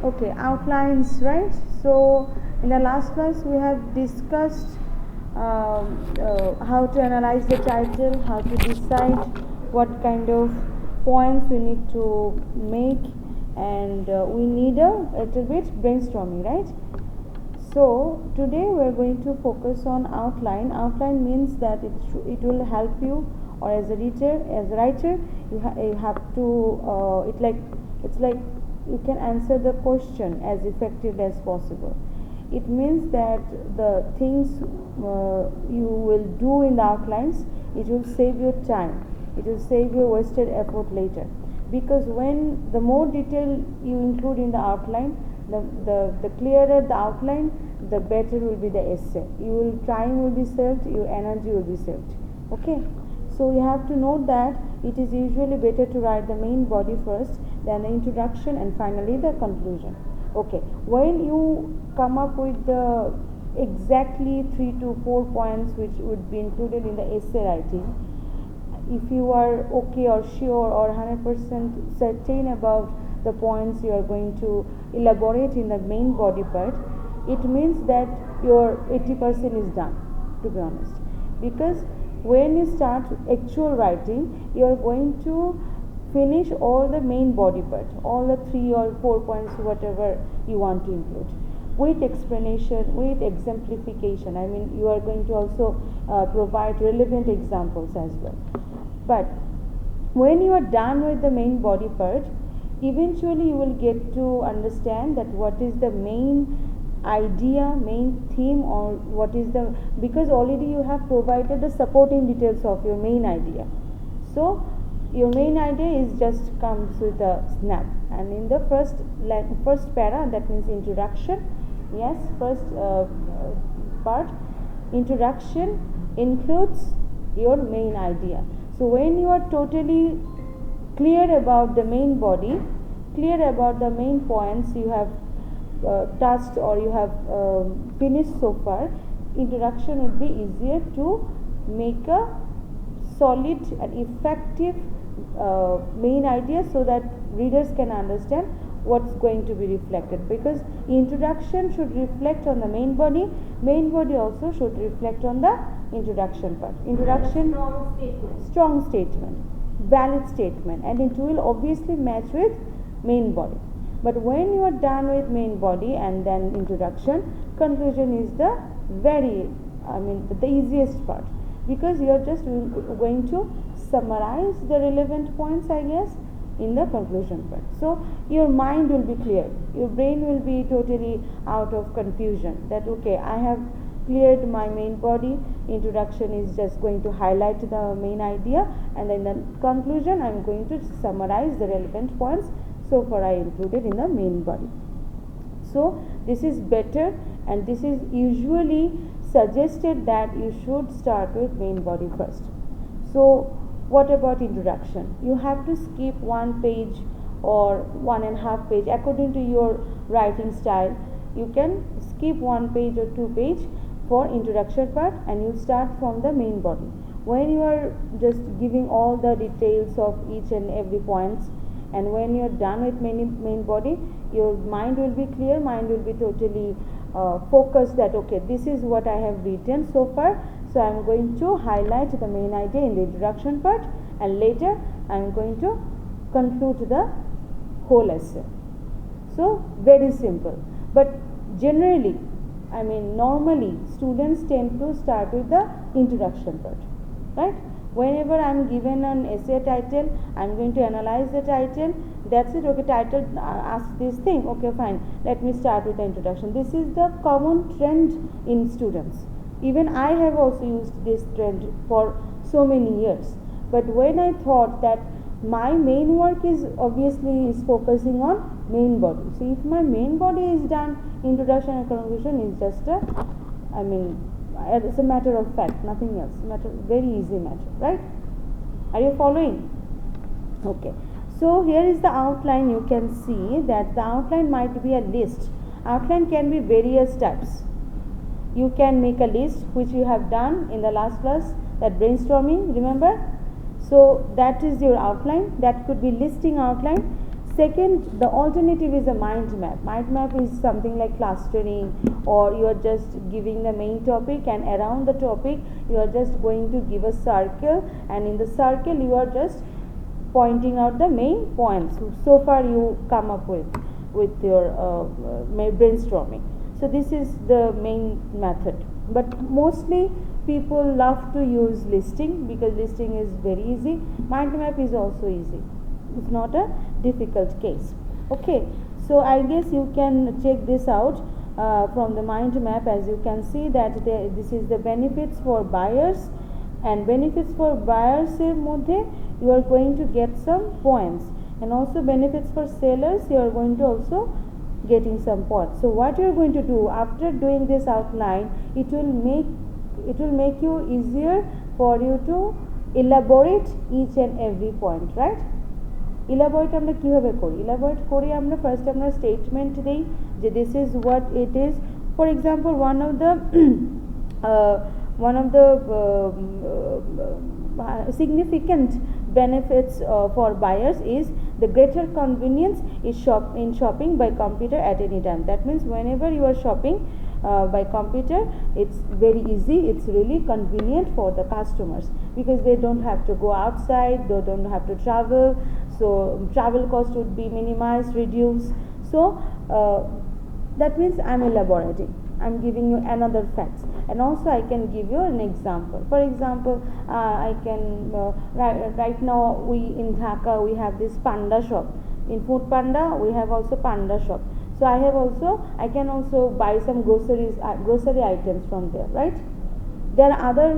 Okay, outlines, right? So in the last class we have discussed how to analyze the title, how to decide what kind of points we need to make, and we need a little bit brainstorming, right? So today we are going to focus on outline. Outline means that it will help you, or as a reader, as a writer, you have to it's like you can answer the question as effectively as possible. It means that the things you will do in the outlines, it will save your time, it will save your wasted effort later, because when the more detail you include in the outline, the clearer the outline, the better will be the essay. Your time will be saved, your energy will be saved. Okay, so you have to note that it is usually better to write the main body first, then the introduction, and finally the conclusion. Okay, when you come up with the exactly 3 to 4 points which would be included in the essay writing, if you are okay or sure or 100% certain about the points you are going to elaborate in the main body part, it means that your 80% is done, to be honest. Because when you start actual writing, you are going to finish all the main body part, all the 3 or 4 points, whatever you want to include, with explanation, with exemplification. I mean, you are going to also provide relevant examples as well. But when you are done with the main body part, eventually you will get to understand that what is the main idea, main theme, or what is the, because already you have provided the supporting details of your main idea. So your main idea is just comes with a snap, and in the first para, that means introduction, yes, first part, introduction includes your main idea. So when you are totally clear about the main body, clear about the main points you have touched or you have finished so far, introduction would be easier to make a solid and effective main idea, so that readers can understand what's going to be reflected, because introduction should reflect on the main body also should reflect on the introduction part. Introduction, strong statement, valid statement, and it will obviously match with main body. But when you are done with main body and then introduction, conclusion is the the easiest part, because you are just going to summarize the relevant points, I guess, in the conclusion part. So your mind will be clear, your brain will be totally out of confusion, that okay, I have cleared my main body, introduction is just going to highlight the main idea, and then the conclusion I am going to summarize the relevant points so far I included in the main body. So this is better, and this is usually suggested that you should start with main body first. So what about introduction? You have to skip 1 page or 1.5 page according to your writing style. You can skip 1 page or 2 page for introduction part, and you start from the main body. When you are just giving all the details of each and every points, and when you are done with main body, your mind will be clear, mind will be totally focused that okay, this is what I have written so far, so I am going to highlight the main idea in the introduction part, and later I am going to conclude the whole essay. So very simple. But generally, normally students tend to start with the introduction part, right? Whenever I am given an essay title, I am going to analyze the title, that's it. Okay, title asks this thing, okay fine, let me start with the introduction. This is the common trend in students. Even I have also used this trend for so many years. But when I thought that my main work is obviously focusing on main body, so if my main body is done, introduction and conclusion is just it's a matter of fact, nothing else, very easy matter, right? Are you following? Okay, so here is the outline. You can see that the outline might be a list. Outline can be various types. You can make a list, which you have done in the last class, that brainstorming, remember? So that is your outline. That could be listing outline. Second, the alternative is a mind map. Mind map is something like clustering, or you are just giving the main topic, and around the topic you are just going to give a circle, and in the circle you are just pointing out the main points so far you come up with your brainstorming. So this is the main method, but mostly people love to use listing because listing is very easy. Mind map is also easy, it's not a difficult case. Okay, so I guess you can check this out from the mind map. As you can see that this is the benefits for buyers, and benefits for buyers er moddhe you are going to get some points, and also benefits for sellers you are going to also getting some points. So what you are going to do after doing this outline, it will make you easier for you to elaborate each and every point, right? Elaborate আমরা কিভাবে করি? Elaborate করি আমরা first আমরা statement দেই যে this is what it is. For example, one of the significant benefits for buyers is the greater convenience is in shopping by computer at any time. That means whenever you are shopping by computer, it's very easy, it's really convenient for the customers because they don't have to go outside, they don't have to travel, so travel cost would be minimized, reduced. So that means I'm elaborating, I'm giving you another facts, and also I can give you an example. For example, I can right now we in Dhaka we have this panda shop. In Food Panda we have also panda shop. So I can also buy some grocery items from there, right? There are other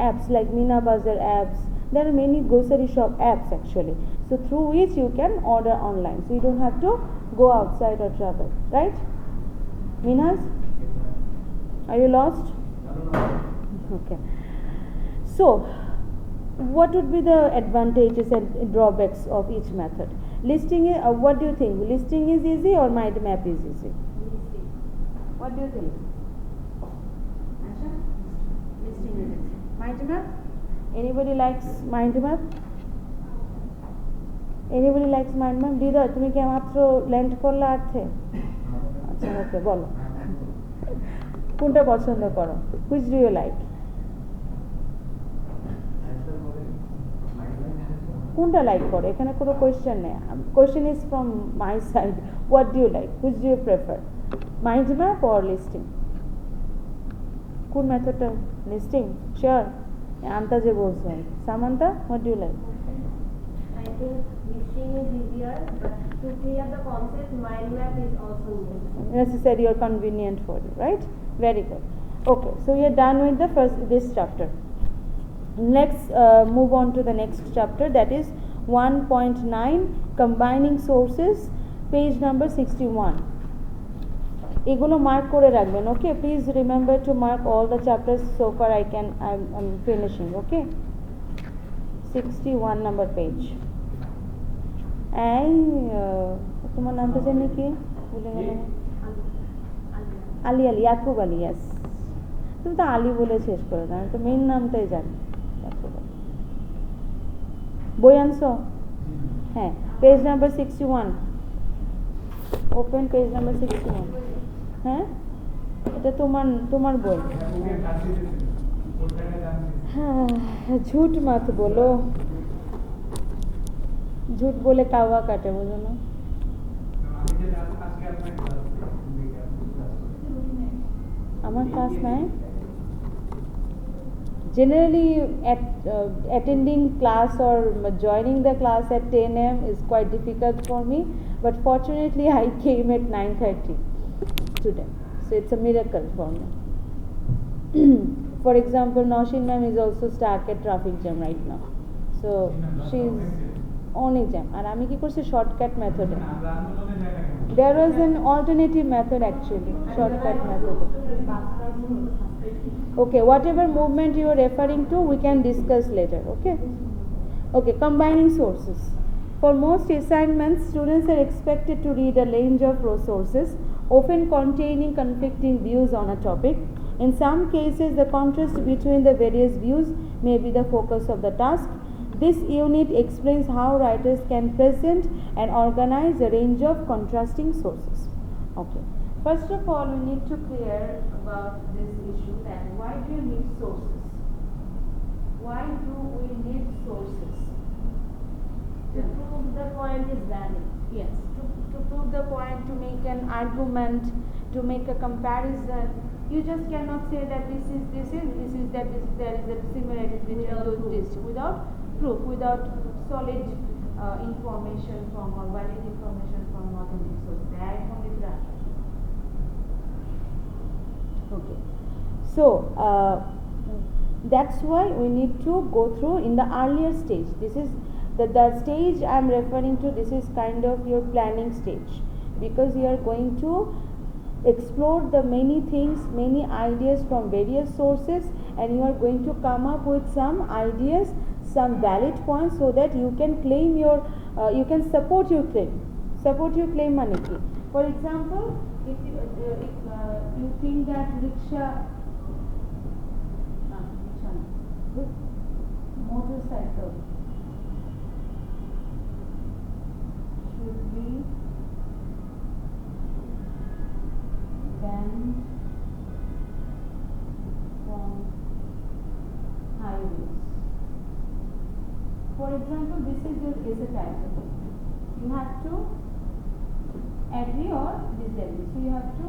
apps like Mina Bazaar apps. There are many grocery shop apps actually, so through which you can order online, so you don't have to go outside or travel, right? Minas, are you lost? Okay, so what would be the advantages and drawbacks of each method? Listing is, what do you think? Listing is easy or mind map is easy? What do you think? Listing is easy. Mind map? Anybody likes mind map? Anybody likes mind map? Dida, তুমি কি মাত্র land করলে আর্থে? আচ্ছা, ওকে, বলো কোনটা পছন্দ করো? Which do you like? কোনটা লাইক করো? এখানে কোনো কোয়েশ্চেন নেই, question is from my side. What do you like? Which do you prefer, mind map or listing? কোন মেথডটা? লিস্টিং? শিওর? আন্তাজে বলছো? Samantha, what do you like? I think listing is easier, but to clear the concept, mind map is also necessary or convenient for you, right? Very good. Okay, so we are done with this chapter. Let's move on to the next chapter, that is 1.9 combining sources, page number 61. এগুলো mark করে রাখবেন, okay? Please remember to mark all the chapters so far I'm finishing, okay? 61 number page. এই তোমার নামটা জানি কি? বলে গেলাম। আলী ইয়াকুব আলী, yes. তুমি তো আলী বলে শেষ করে দাও, আমি তো মেইন নামটাই জানি। বই আনছো? হ্যাঁ, page number 61, open page number 61. হ্যাঁ, এটা তোমার বই। হ্যাঁ, ঝুট মত বলো, ঝুট বলে কাওয়া কাটে, বুঝো না? আমার ক্লাস নাই। Generally, attending class or joining the class at 10 a.m. is quite difficult for me, but fortunately I came at 9:30 today, so it's a miracle for me. For example, Noshin ma'am is also stuck at traffic jam right now, so she's on exam, and আমি কি করছি shortcut method. There was an alternative method actually, shortcut method. Okay, whatever movement you are referring to, we can discuss later, okay? Okay, combining sources. For most assignments, students are expected to read a range of sources, often containing conflicting views on a topic. In some cases, the contrast between the various views may be the focus of the task. This unit explains how writers can present and organize a range of contrasting sources. Okay. First of all, we need to clear about this issue that why do you need sources? Why do we need sources? To prove the point is valid. Yes, to prove the point, to make an argument, to make a comparison. You just cannot say that there is a similarity between these without proof, without solid information from or valid information from authentic source. Okay. So that's why we need to go through in the earlier stage. This is the stage I am referring to. This is kind of your planning stage, because you are going to explore the many things, many ideas from various sources, and you are going to come up with some ideas, some valid points, so that you can claim your you can support your claim. Support your claim mane ki? For example, if you think that motorcycle should be banned from highways. For example, this is your essay title. You have to agree or disagree. So you have to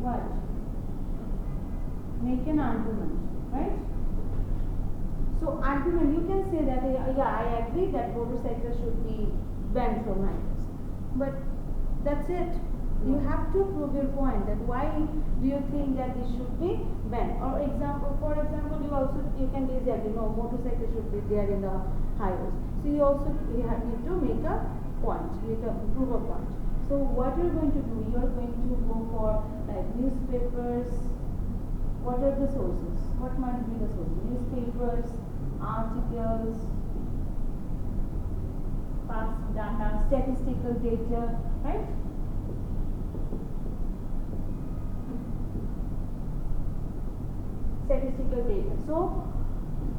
what? Make an argument, right? So argument, you can say that yeah, I agree that motorcycles should be banned from highways. But that's it. You have to prove your point, that why do you think that this should be banned? Or for example, you can disagree. No, motorcycle should be there in the highways. So you need to make a point, prove a point. So what you're going to do? You are going to go for like newspapers. What are the sources? What might be the sources? Newspapers, articles, past data, statistical data, right? Statistical data. So,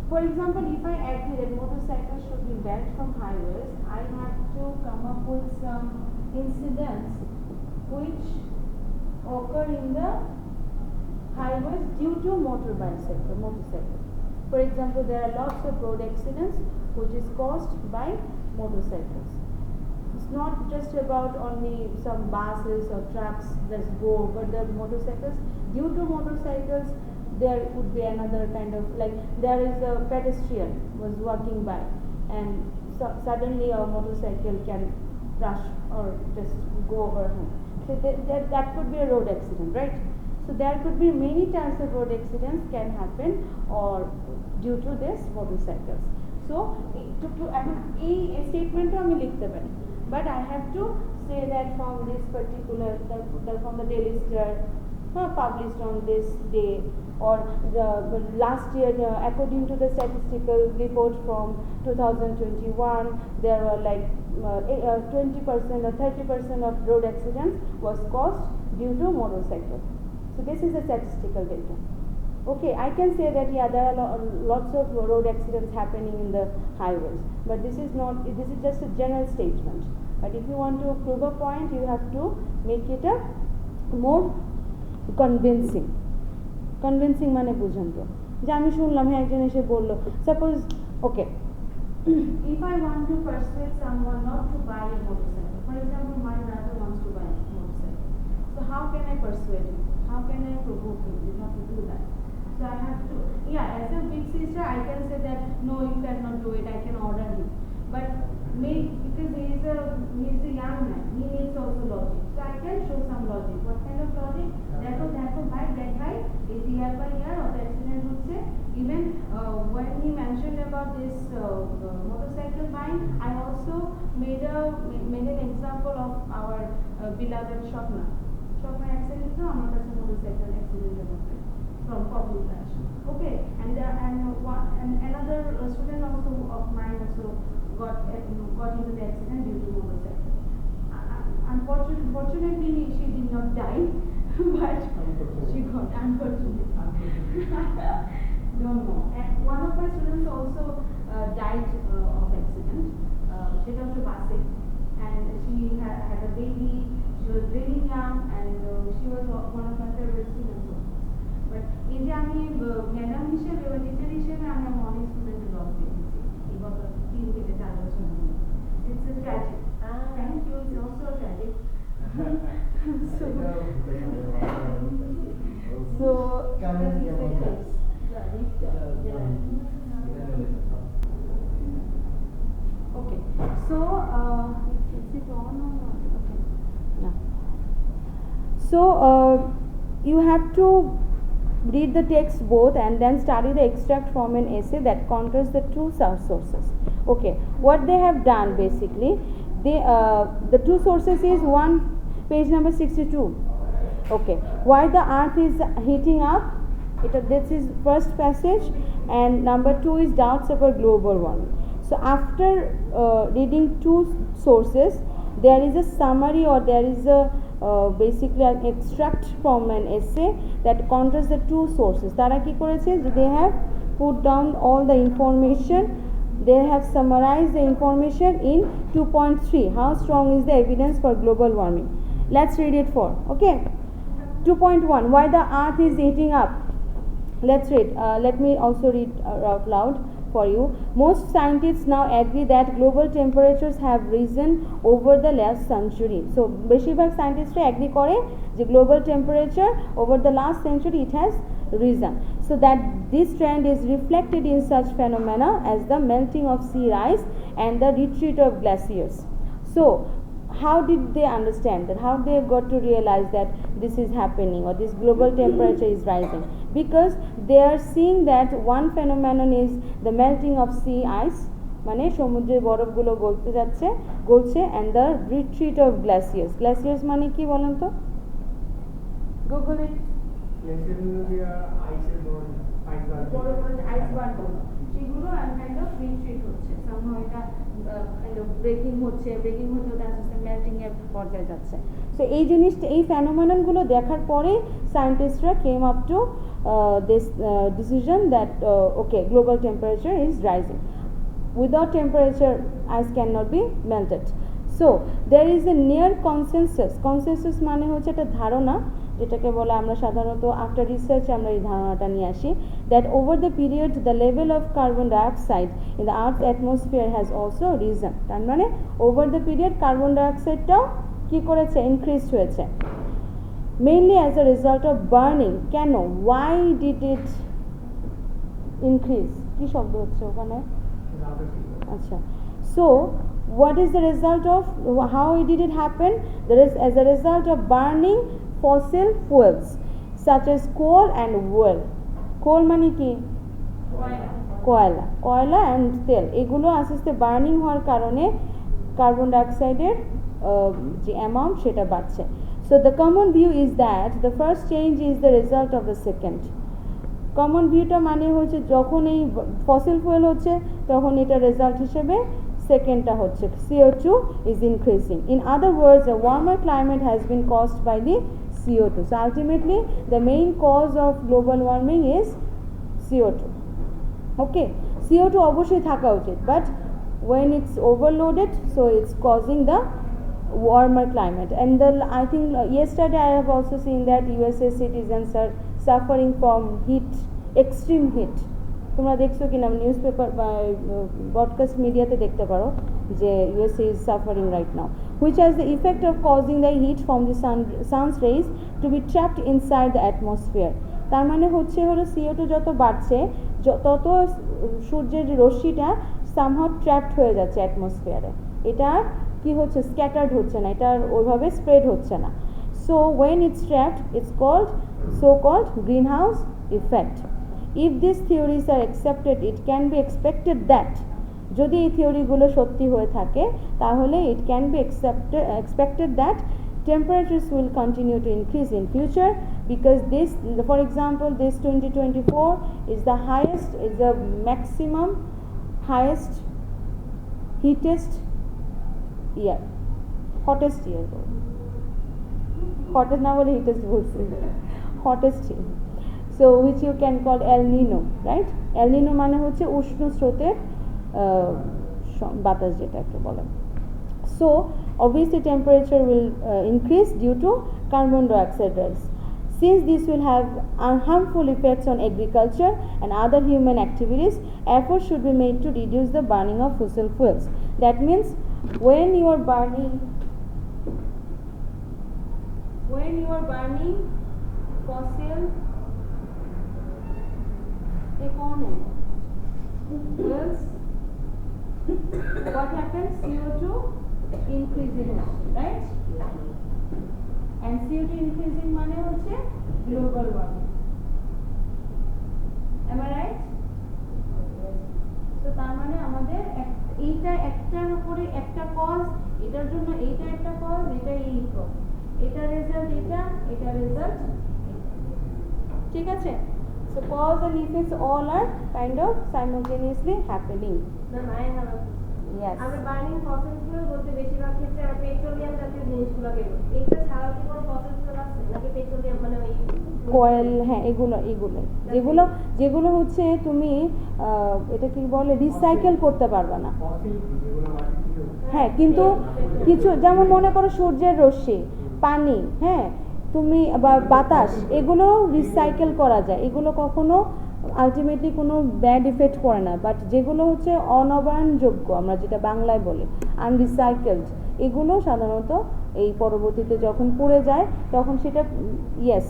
for example, if I agree that motorcycles should be banned from highways, I have to come up with some incidents which occur in the highways due to motorcycle. For example, there are lots of road accidents which is caused by motorcycles. It's not just about only some buses or trucks that go over the motorcycles. Due to motorcycles, there would be another kind of, like, there is a pedestrian was walking by, and suddenly a motorcycle can rush or just go over him. So that could be a road accident, right? So there could be many types of road accidents can happen or due to this motorcycles. So a statement আমি লিখতে পারি, but I have to say that from this particular from the Daily Star published on this day, or the last year, according to the statistical report from 2021, there were like 20% or 30% of road accidents was caused due to motorcycle. So this is the statistical data. Okay, I can say that yeah, there are lots of road accidents happening in the highways, but this is just a general statement. But if you want to prove a point, you have to make it a more convincing মানে বুঝেন তো, যে আমি শুনলাম হ্যাঁ একজন এসে বললো, suppose okay, if I want to persuade someone not to buy a motorcycle, for example, my brother wants to buy a motorcycle, so how can I persuade him? How can I provoke him not to do that? So I have to, yeah, as a big sister I can say that no, you cannot do it, I can order him, but because he is a young man, he needs also logic, so I can show some logic. What kind of logic? দেখো ভাই দেখ ভাই এই year by year of accident হচ্ছে. Even when he mentioned about this motorcycle buying, I also made an example of our beloved Sharmin accident. So আমার কাছে motorcycle accident হচ্ছে from public transport. Okay, and another student also of mine also got into the accident due to motorcycle. Unfortunately, she did not die, but she got, unfortunately. Don't know. And one of my students also died of accident. সেটা হচ্ছে বাসে, and she had a baby. She was really young, and she was one of my favorite students. But এই যে আমি madam হিসেবে বা teacher হিসেবে আমি আমার অনেক স্টুডেন্টের লস দেখেছি এই গত 3 থেকে 4 বছর ধরে। It's a tragic. Thank you. It's also a tragic. so okay, so is it on or not? Okay, yeah. So you have to read the text both and then study the extract from an essay that contains the two sources. Okay, what they have done basically, they the two sources is one, page number 62. Okay, why the earth is heating up, this is first passage, and number 2 is doubts about global warming. So after reading two sources, there is a summary, or there is a basically an extract from an essay that contains the two sources. Tara ki koreche, they have put down all the information, they have summarized the information in 2.3, how strong is the evidence for global warming. Let's read it for, okay. 2.1, why the earth is heating up. Let's read, let me also read out loud for you. Most scientists now agree that global temperatures have risen over the last century. So বেশিরভাগ সায়েন্টিস্টরা agri করে যে global temperature over the last century it has risen, so that this trend is reflected in such phenomena as the melting of sea ice and the retreat of glaciers. So how did they understand that, how they got to realize that this is happening or this global temperature is rising? Because they are seeing that one phenomenon is the melting of sea ice, মানে সমুদ্রের বরফগুলো গলছে and the retreat of glaciers মানে কি বলেন তো, Google ইট। Iceberg সেগুলো kind of retreat হচ্ছে, somehow এটা kind of breaking হতে আস্তে আস্তে মেল্টিং এর পর্যায়ে যাচ্ছে। সো এই জিনিসটা, এই ফেনোমেননগুলো দেখার পরে সায়েন্টিস্টরা came up to this decision that okay, global temperature is rising. Without temperature, ice cannot be melted. So there is a near consensus মানে হচ্ছে একটা ধারণা, যেটাকে বলে আমরা সাধারণত আফটার রিসার্চ আমরা এই ধারণাটা নিয়ে আসি, that over the period the level of carbon dioxide in the earth's atmosphere has also risen. তার মানে over the period কার্বন ডাইঅক্সাইডটাও কি করেছে, ইনক্রিজ হয়েছে, mainly as a result of burning. কেন, why did it increase, কি শব্দ হচ্ছে ওখানে, আচ্ছা। So what is the result of, how did it happen? There is as a result of burning fossil fuels such as coal and oil. coal মানে কি, কয়লা and তেল, এগুলো আস্তে আস্তে বার্নিং হওয়ার কারণে কার্বন ডাইঅক্সাইডের যে অ্যামাউন্ট সেটা বাড়ছে। So the common view is that the first change is the result of the second. Common ভিউটা মানে হচ্ছে যখন এই ফসিল ফুয়েল হচ্ছে তখন এটা রেজাল্ট হিসেবে সেকেন্ডটা হচ্ছে CO2 is increasing. In other words, a warmer climate has been caused by the CO2. So ultimately the main cause of global warming is CO2. Okay, CO2 অবশ্যই থাকা উচিত, but when it's overloaded, so it's causing the warmer climate. And I think yesterday I have also seen that USA citizens are suffering from heat, extreme heat. তোমরা দেখছো কিনা news paper বা broadcast মিডিয়াতে দেখতে পারো যে USA is suffering right now, which has the effect of causing the heat from the sun's rays to be trapped inside the atmosphere. তার মানে হচ্ছে হলো CO2 যত বাড়ছে তত সূর্যের রশ্মিটা somehow trapped হয়ে যাচ্ছে অ্যাটমসফিয়ারে, এটা কি হচ্ছে, স্ক্যাটার্ড হচ্ছে না, এটা ওইভাবে স্প্রেড হচ্ছে না। So when it's trapped, it's called so-called greenhouse effect. If these theories are accepted, it can be expected that, যদি এই থিওরিগুলো সত্যি হয়ে থাকে তাহলে it can be expected that temperatures will continue to increase in future, because this, for example, this 2024 is the highest, is the maximum highest heatest year, hottest year, hottest না বলে heatest বলছি, hottest year. So which you can call El Nino, right? El Nino মানে হচ্ছে উষ্ণ স্রোতের বাতাস যেটাকে বলে। So obviously temperature will increase due to carbon dioxide rise. Since this will have harmful effects on agriculture and other human activities, efforts should be made to reduce the burning of fossil fuels. That means when you are burning fossil fuels, what happens? CO2 increasing, right? And CO2 increasing মানে হচ্ছে global warming. Am I right? So তার মানে আমাদের এইটা একটার উপরে একটা cause, এটার জন্য এইটা একটা কজ, এটা এই কজ, এটা রেজাল্ট এটা রেজাল্ট, ঠিক আছে? So cause and effects all are kind of simultaneously happening. Yes. আমরা বার্নিং ফসিল ফুয়েল বলতে বেশিরভাগ ক্ষেত্রে আমরা পেট্রোলিয়াম জাতীয় জিনিসগুলোকে বলি। এইটা ছাড়াও কি কোনো ফসিল ফুয়েল আছে নাকি পেট্রোলিয়াম মানে ওই কয়েল? হ্যাঁ, যেগুলো হচ্ছে তুমি এটা কি বলে রিসাইকেল করতে পারবে না। হ্যাঁ, কিন্তু কিছু যেমন মনে করো সূর্যের রশ্মি, পানি, হ্যাঁ, তুমি বা বাতাস, এগুলো রিসাইকেল করা যায়, এগুলো কখনো আলটিমেটলি কোনো ব্যাড ইফেক্ট পড়ে না। বাট যেগুলো হচ্ছে অনবায়নযোগ্য, আমরা যেটা বাংলায় বলি আনরিসাইকেলড, এগুলো সাধারণত এই পরবর্তীতে যখন পড়ে যায় তখন সেটা ইয়েস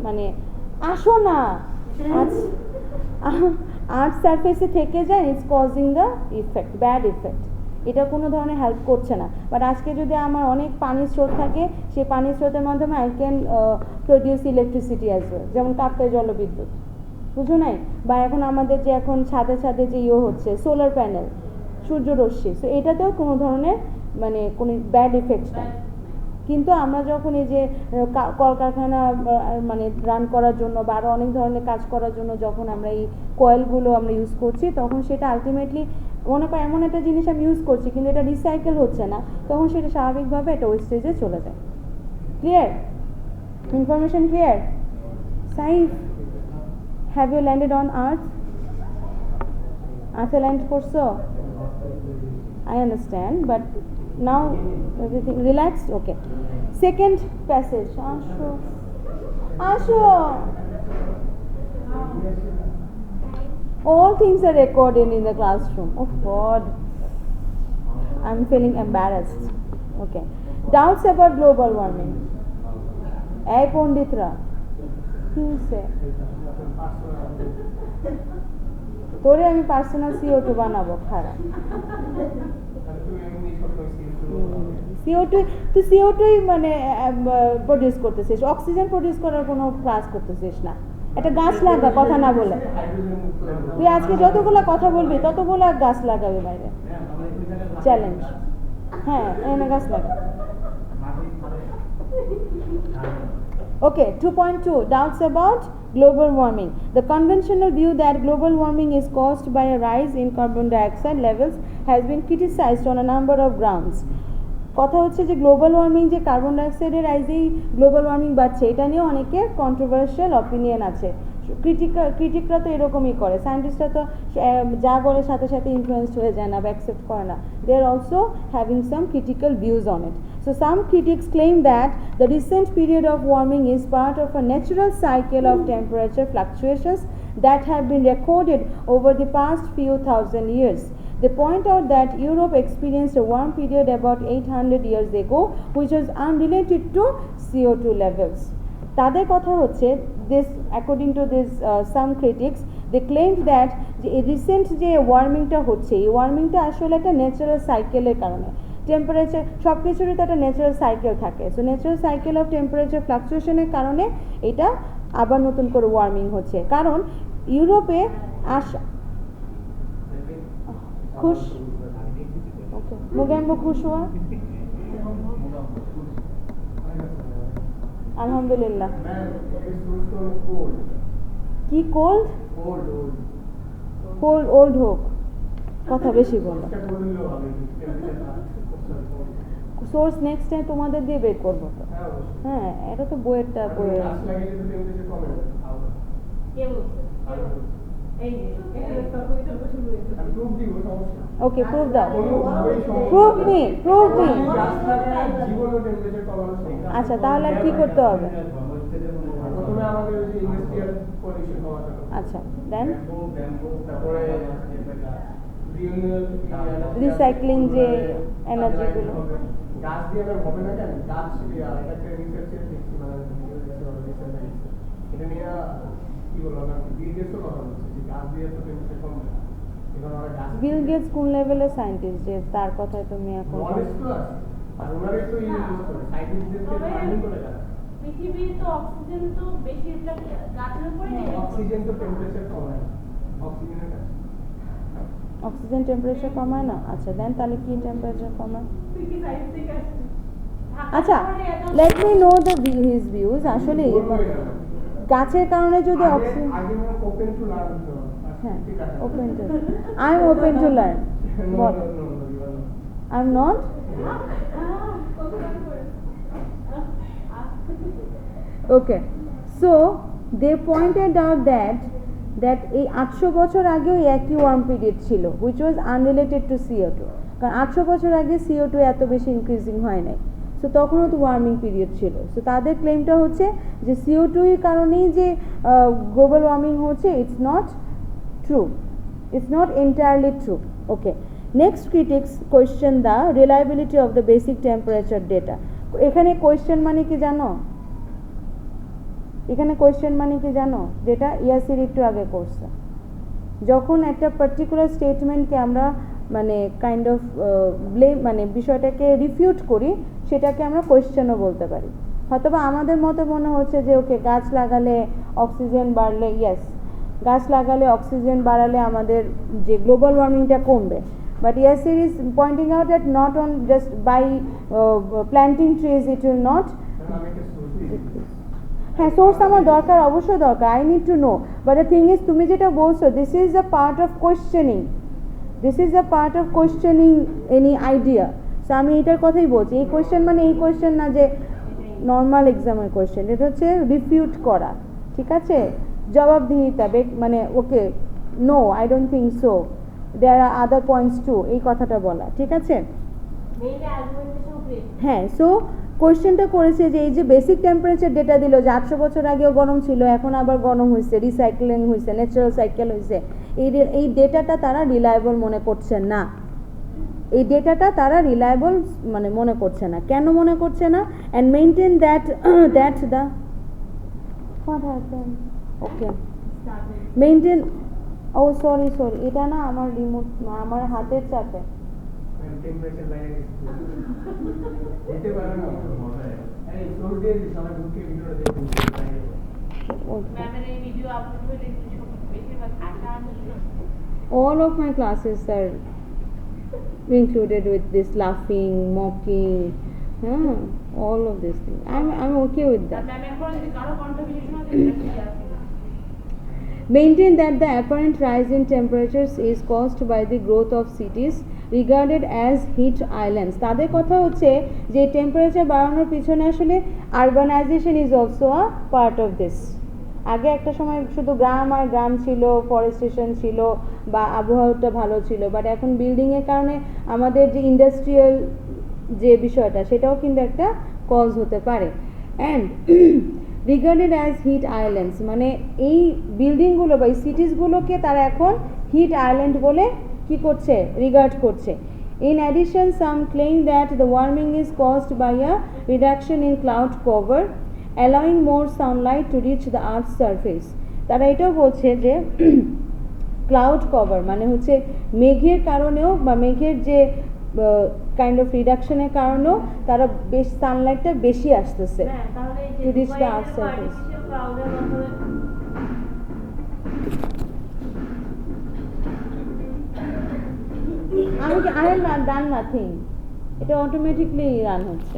মানে আসো না আর্থ সারফেসে থেকে যায়, it's causing the effect, bad effect. এটা কোনো ধরনের হেল্প করছে না। বাট আজকে যদি আমার অনেক পানির স্রোত থাকে, সেই পানির স্রোতের মাধ্যমে I can produce electricity as well, যেমন কাপ্তাই জলবিদ্যুৎ, বুঝো নাই? বা এখন আমাদের যে এখন ছাদে যে হচ্ছে সোলার প্যানেল, সূর্যরশ্মি, সো এটাতেও কোনো ধরনের মানে কোনো ব্যাড ইফেক্ট নেই। কিন্তু আমরা যখন এই যে কলকারখানা মানে রান করার জন্য বা আরও অনেক ধরনের কাজ করার জন্য যখন আমরা এই কয়েলগুলো আমরা ইউজ করছি, তখন সেটা আলটিমেটলি মনে করো এমন একটা জিনিস আমি ইউজ করছি কিন্তু এটা রিসাইকেল হচ্ছে না, তখন সেটা স্বাভাবিকভাবে এটা ওয়েস্টেজে চলে যায়। Clear? Information clear? Saif, have you landed on earth? আর্থে ল্যান্ড করছো? I understand, but now everything relaxed? Okay. Second passage. Asho. All things are recorded in the classroom. Oh God. I'm feeling embarrassed. Okay. Doubts about global warming. Hey Ponditra. Who say? তোরে আমি personal CO2 বানাবো, খারাপ। CO2 মানে produce করতেছিস, oxygen produce করার কোনো class করতেছিস না। একটা গাছ লাগা, কথা না বলে। তুই আজকে যতগুলো কথা বলবি ততগুলো গাছ লাগাবি বাইরে, চ্যালেঞ্জ। হ্যাঁ, এনে গাছ লাগা। Okay, 2.2 doubts about global warming. The conventional view that global warming is caused by a rise in carbon dioxide levels has been criticized on a number of grounds. কথা হচ্ছে যে গ্লোবাল ওয়ার্মিং, যে carbon ডাইঅক্সাইডের রাইজেই global warming বাড়ছে, এটা নিয়ে অনেকের controversial opinion আছে। ক্রিটিকরা তো এরকমই করে, সায়েন্টিস্টরা তো যা বলে সাথে সাথে ইনফ্লুয়েন্সড হয়ে যায় না বা অ্যাকসেপ্ট করে না। They are also having some critical views on it. So some critics claim that the recent period of warming is part of a natural cycle of temperature fluctuations that have been recorded over the past few thousand years. They point out that Europe experienced a warm period about 800 years ago, which was unrelated to CO2 levels. তাদের কথা হচ্ছে, this according to this some critics, they claimed that recent যে ওয়ার্মিংটা হচ্ছে, এই ওয়ার্মিংটা আসলে একটা natural সাইকেলের কারণে। টেম্পারেচার সব কিছুরই তো একটা ন্যাচারাল সাইকেল থাকে, so natural cycle of temperature ফ্লাকচুয়েশনের কারণে এটা আবার নতুন করে ওয়ার্মিং হচ্ছে। কারণ ইউরোপে খুশ ওকে মুগেম্বো খুশ হওয়া আলহামদুলিল্লাহ। কি কোল্ড? কোল্ড ওল্ড হোক, কথা বেশি বলো। সোর্স নেক্সট টাইম তোমাদের দিয়ে বের করবো তো। হ্যাঁ, এটা তো বইয়েরটা বইয়ের এই এখানে তো কবিতা শুরু হয়েছে আমি প্রুফ দিব সমস্যা ওকে প্রুফ দাও কোনো প্রুফ মি গাছ লাগালে জীবন ও টেম্পারেচার কমানো সম্ভব। আচ্ছা তাহলে আর কি করতে হবে? প্রথমে আমাদের ওই যে ইন্ডাস্ট্রিয়াল পলিউশন কমাতে হবে, আচ্ছা দেন তারপরে রিনিউয়েবল রিসাইক্লিং যে এনার্জিগুলো গাছ দিয়ে আমরা হবে না কেন গাছ এটা একটা রিসার্চের দেখছি মানে এটা নিয়ে কি বলবো না বিল গেটসও কথা বলছে যে গাছ দিয়ে তো টেম্পারেচার কমবে না, এখন আমরা গাছ বিল গেটস কোন লেভেলের সায়েন্টিস্ট যে তার কথায় তুমি এখন নলেজ তো আছে আর ওনারাই তো ইউজ করে সাইন্টিস্টদেরকে ট্রেনিং করে যারা পৃথিবীর তো অক্সিজেন তো বেশিরভাগ গাছের উপরে অক্সিজেন তো টেম্পারেচার কমায় অক্সিজেনের কাছে অক্সিজেন টেম্পারেচার কমায় না? আচ্ছা দেন তাহলে কি টেম্পারেচার কমায়? তুই কি সাইন্স থেকে আসছিস? আচ্ছা let me know the his views. আসলে গাছের কারণে যদি অক্সিজেন আগে মানে ওপেন টু লার্ন তো হ্যাঁ open to I am open to learn বল I am not okay so they pointed out that এই 800 বছর আগেও একই ওয়ার্ম পিরিয়ড ছিল which was unrelated to CO2, কারণ 800 বছর আগে CO2 এত বেশি ইনক্রিজিং হয় নাই, সো তখনও তো ওয়ার্মিং পিরিয়ড ছিল। সো তাদের ক্লেমটা হচ্ছে যে CO2 এর কারণেই যে গ্লোবাল ওয়ার্মিং হচ্ছে, it's not true, it's not entirely true. Okay next critics question the reliability of the basic temperature data. এখানে কোয়েশ্চেন মানে কি জানো? এখানে কোয়েশ্চেন মানে কি জানো? যেটা ইয়াসির একটু আগে করছে, যখন একটা পার্টিকুলার স্টেটমেন্টকে আমরা মানে কাইন্ড অফ ব্লেম মানে বিষয়টাকে রিফিউট করি, সেটাকে আমরা কোয়েশ্চেনও বলতে পারি। হয়তোবা আমাদের মতে মনে হচ্ছে যে ওকে গাছ লাগালে অক্সিজেন বাড়লে, ইয়েস গাছ লাগালে অক্সিজেন বাড়ালে আমাদের যে গ্লোবাল ওয়ার্মিংটা কমবে, but Yasir is pointing out that not on just by planting trees it will not. হ্যাঁ সোর্স আমার দরকার, অবশ্যই দরকার, I need to know, but the thing is তুমি যেটা বলছো this is a part of questioning, this is a part of questioning any idea. So আমি এইটার কথাই বলছি, এই কোয়েশ্চেন মানে এই কোয়েশ্চেন না যে নর্মাল এক্সামের কোয়েশ্চেন, এটা হচ্ছে রিফিউট করা, ঠিক আছে, জবাবদিহিতা, মানে okay no I don't think so, there are other points too, এই কথাটা বলা, ঠিক আছে। হ্যাঁ সো কোয়েশ্চেনটা করেছে যে এই যে বেসিক টেম্পারেচার ডেটা দিল যে 800 বছর আগেও গরম ছিল, এখন আবার গরম হয়েছে, রিসাইক্লিং হয়েছে, ন্যাচারাল সাইকেল হয়েছে, এই ডেটাটা তারা রিলায়েবল মনে করছে না, এই ডেটাটা তারা রিলায়েবল মানে মনে করছে না। কেন মনে করছে না? And maintain that the what happen okay maintain oh sorry এটা না আমার রিমোট, আমার হাতের চাপে টেম্পারেচার লাইনে দিতে পারে না এই ফ্লোর দিয়ে সবাই ঢুকে ভিডিওটা দেখতে পারে। ম্যামের এই ভিডিও আপলোড হলে বেশিরভাগ আটা all of my classes are included with this laughing, mocking, all of these things. I'm okay with that. ম্যামের পরে যদি কারো কন্ট্রিবিউশন আছে Maintain that the apparent rise in temperatures is caused by the growth of cities regarded as heat islands. তাদের কথা হচ্ছে যে temperature বাড়ানোর পিছনে আসলে urbanisation is also a part of this. আগে একটা সময় শুধু গ্রাম আর গ্রাম ছিল, ফরেস্টেশন ছিল বা আবহাওয়াটা ভালো ছিল, বাট এখন বিল্ডিংয়ের কারণে আমাদের যে ইন্ডাস্ট্রিয়াল যে বিষয়টা সেটাও কিন্তু একটা কজ হতে পারে। And regarded as heat islands মানে এই বিল্ডিংগুলো বা এই সিটিসগুলোকে তারা এখন হিট আইল্যান্ড বলে কি করছে, রিগার্ড করছে। In addition, some claim that the warming is caused by a reduction in cloud cover, allowing more sunlight to reach the earth's surface. তারা এটাও বলছে যে ক্লাউড কভার মানে হচ্ছে মেঘের কারণেও বা মেঘের যে কাইন্ড অফ রিডাকশনের কারণেও তারা বেশ সানলাইটটা বেশি আসতেছে to reach the earth surface. আমি কি আই হ্যাভ ডান নাথিং, এটা অটোমেটিকলি রান হচ্ছে।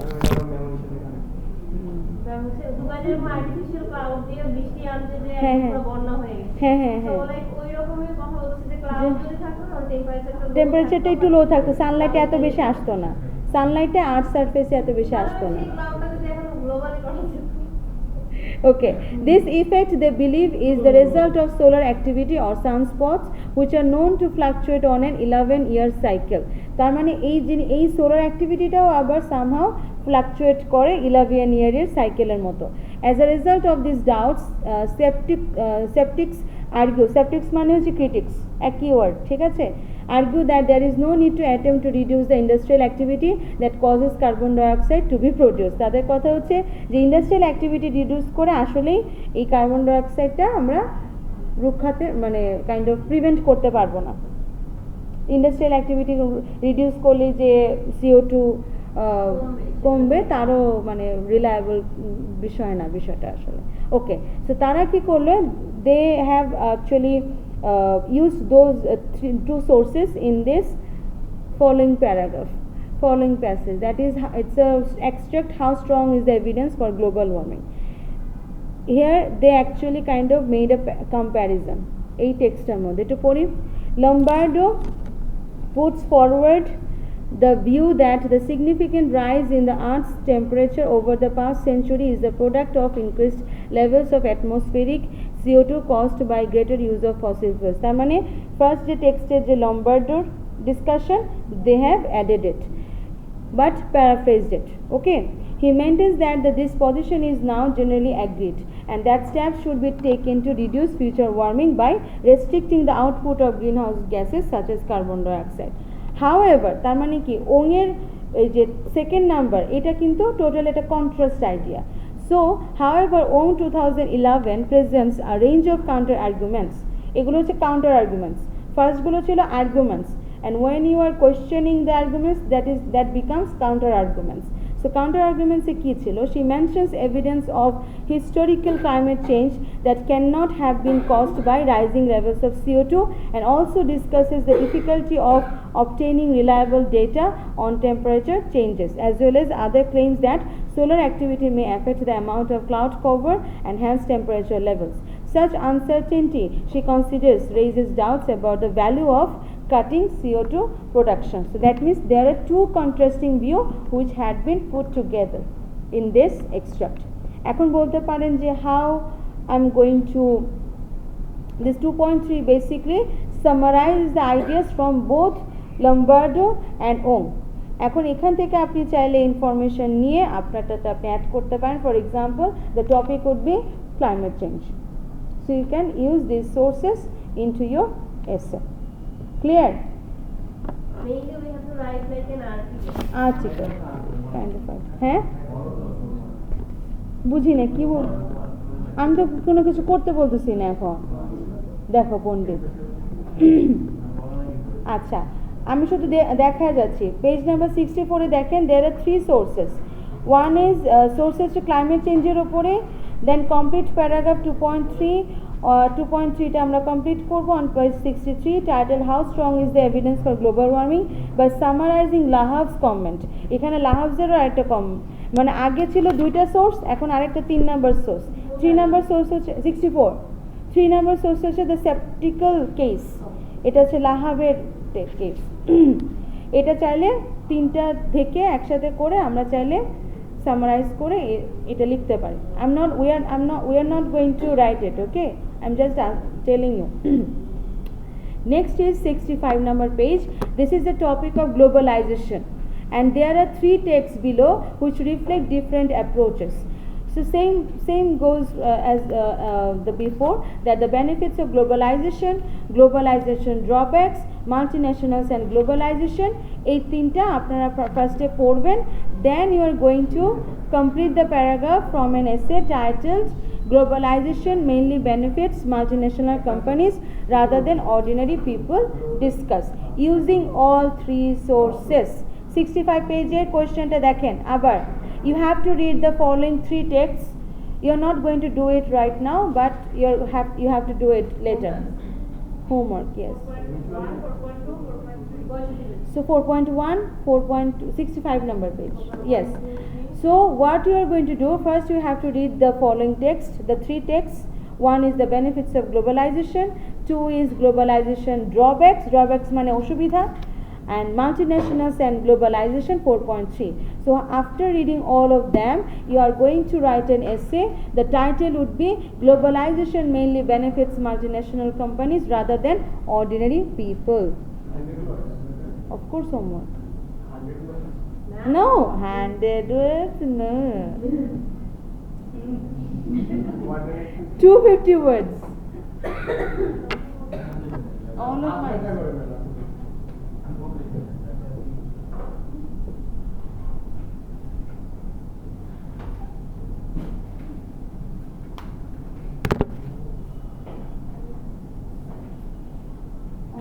টেম্পারেচারটা একটু লো থাকতো, সানলাইটে এত বেশি আসতো না, সানলাইটে আর্থ সারফেসে এত বেশি আসতো না। Okay, this effect they believe is the result of solar activity or sunspots which are known to fluctuate on an 11-year cycle. তার মানে এই সোলার অ্যাক্টিভিটিটাও আবার সামহাও ফ্লাকচুয়েট করে 11 ইয়ারের সাইকেলের মতো। As a result of this doubts skeptics argue, skeptics মানে হচ্ছে ক্রিটিক্স, একই ওয়ার্ড, ঠিক আছে, argue that there is no need to attempt to reduce the industrial activity that causes carbon dioxide to be produced. তাদের কথা হচ্ছে যে industrial activity reduce করে আসলেই এই কার্বন ডাইঅক্সাইডটা আমরা রুখাতে মানে কাইন্ড অফ প্রিভেন্ট করতে পারবো না। ইন্ডাস্ট্রিয়াল অ্যাক্টিভিটি রিডিউস করলে যে CO2 কমবে তারও মানে রিলায়েবল বিষয় না বিষয়টা আসলে। ওকে, সো তারা কি করলো, they have actually used those two sources in this following paragraph, following passage, that is it's a extract how strong is the evidence for global warming. Here they actually kind of made a comparison এই টেক্সটের মধ্যে একটু পড়ি। Lombardo puts forward the view that the significant rise in the Earth's temperature over the past century is the product of increased levels of atmospheric CO2 caused by greater use of fossil fuels. তার মানে first যে টেক্সটের যে লম্বার্ডোর discussion, they have added it but paraphrased it. Okay, he maintains that this position is now generally agreed and that steps should be taken to reduce future warming by restricting the output of greenhouse gases such as carbon dioxide. However, তার মানে কি ওংয়ের এই যে second number এটা কিন্তু total একটা contrast idea. So, however, Ong 2011 presents a range of counter arguments. এগুলো হচ্ছে counter arguments. First গুলো ছিল arguments, and when you are questioning the arguments, that becomes counter arguments. So, counter arguments এ কি ছিল? She mentions evidence of historical climate change that cannot have been caused by rising levels of CO2, and also discusses the difficulty of obtaining reliable data on temperature changes, as well as other claims that solar activity may affect the amount of cloud cover and hence temperature levels. Such uncertainty, she considers, raises doubts about the value of cutting CO2 production. So that means there are two contrasting views which had been put together in this extract. এখন বলতে পারেন যে how I'm going to, this 2.3 basically summarize the ideas from both Lombardo and Ong. এখন এখান থেকে আপনি চাইলে information নিয়ে আপনারটাতে আপনি অ্যাড করতে পারেন। For example the topic would be climate change, so you can use this sources into your essay. Clear? Mainly we have to write like an article kind of, হ্যাঁ বুঝি না কি বল, আমি তো কোনো কিছু করতে বলতেছি না এখন, দেখো পণ্ডিত। আচ্ছা, আমি শুধু দেখা যাচ্ছি পেজ নাম্বার 64-এ দেখেন there are three sources. One is sources to climate চেঞ্জের উপরে, then complete paragraph 2.3 2.3টা আমরা কমপ্লিট করব on page 63, titled how strong is the evidence for global warming by summarizing Lahav's comment. এখানে লাহাভসেরও আরেকটা মানে আগে ছিল দুইটা সোর্স, এখন আরেকটা 3 নাম্বার সোর্স। 3 নাম্বার সোর্স হচ্ছে 64, 3 নাম্বার সোর্স হচ্ছে দ্য সেপটিক্যাল কেস, এটা হচ্ছে লাহাভের কেস। এটা চাইলে তিনটা থেকে একসাথে করে আমরা চাইলে সামারাইজ করে এটা লিখতে পারি। we are not going to write it, okay, I'm just telling you. Next is 65 number page. This is the topic of globalization, and there are 3 texts below which reflect different approaches. So same goes as the before, that the benefits of globalization drawbacks, multinationals and globalization, এই তিনটা আপনারা ফার্স্টে পড়বেন, then you are going to complete the paragraph from an essay titled globalization mainly benefits multinational companies rather than ordinary people, discuss using all 3 sources. 65 পেজের কোয়েশ্চেনটা দেখেন আবার, you have to read the following 3 texts. You are not going to do it right now, but you have to do it later. Homework, yes. So 4.1, 4.2, 65 number page. Yes. So what you are going to do, first you have to read the following text, the 3 texts. One is the benefits of globalization, 2 is globalization drawbacks, drawbacks মানে অসুবিধা, and multinationals and globalization 4.3. So after reading all of them, you are going to write an essay. The title would be Globalization Mainly Benefits Multinational Companies Rather Than Ordinary People. 100 words. Of course, homework. 100 words. No, 100 words, no. 150. 250 words. All of After mine. that,